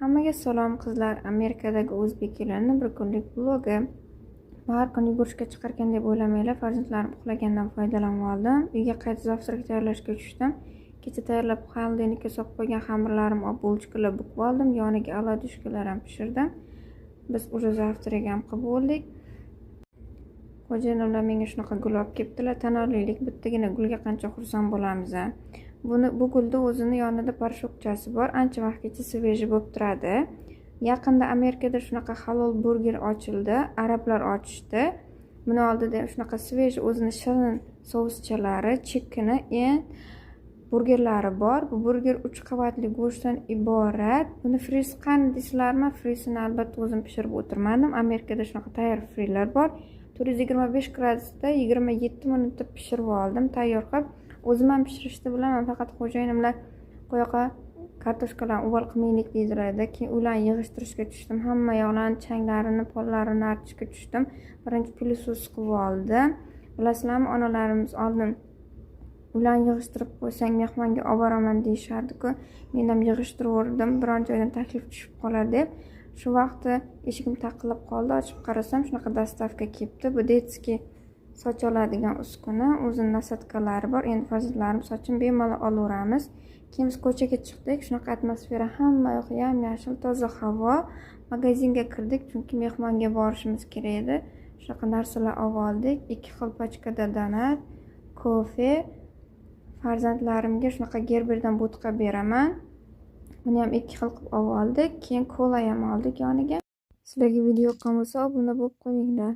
Hammaga salom qizlar. Amerikadagi o'zbeklarning bir kunlik vlogi. Har kuni yugurishga chiqarkan deb o'ylamanglar, farzandlarim uxlagandan foydalanib oldim. Uyga qaytib zavtrak tayyorlashga tushdim. Kecha tayyorlab xolodilnikka solib qo'ygan xamirlarim olib bulchkalar buqib oldim. Yoniga oladishkalar ham pishirdim. Biz уже zavtrak ham qilib bo'ldik. Xo'jayinimlar menga shunaqa gul olib kelibdilar. Tan olaylik, bittagina gulga qancha xursand bo'lamiz. Bu gulda o'zini yonida parashokchasi bor, ancha vaqtgacha svejiy bo'lib turadi. Yaqinda Amerikada shunaqa halol burger ochildi, arablar ochishdi. Buni oldida shunaqa svejiy o'zini shirin souschalari, chikkini, burgerlari bor. Bu burger 3 qavatli go'shtdan iborat. Buni friz qani deysizlarmi? Frizini albatta o'zim pishirib o'tirmadim. Amerikada shunaqa tayyor frizlar bor. 425 gradusda 27 minutda pishirib oldim, tayyor qilib. O'zim ham pishirishni bilaman, faqat xo'jayinimlar qo'yoqqa kartoshkalarni uvol qilmaylik deydilarda. Keyin ularni yig'ishtirishga tushdim. Hamma yoqlarni changlarini, pollarini artishga tushdim. Birinchi pilisos qilib oldim. Bilasizlarmi, onalarimiz oldin ularni yig'ishtirib qo'ysang mehmonga olib boraman deyishardi-ku. Men ham yig'ishtirib biron joydan taklif tushib qolar deb. Shu vaqtda eshigim taqillab qoldi. Ochib qarasam, shunaqa dastavka kelibdi. Bu detski soch oladigan uskuna, o'zining nasatkalari bor. Endi farzandlarim sochini bemalol olaveramiz. Keyin biz ko'chaga chiqdik. Shunaqa atmosfera, hamma yoq yam-yashil, toza havo. Magazinga kirdik, chunki mehmonga borishimiz kerak edi. Shunaqa narsalar olib oldik. 2 xil pachkada donat, kofe. Farzandlarimga shunaqa Gerberdan bo'tqa beraman. Buni ham 2 xil qilib olib oldik. Keyin kola ham oldik yoniga. Sizlarga video yoqqan bo'lsa, obuna bo'lib qo'yinglar.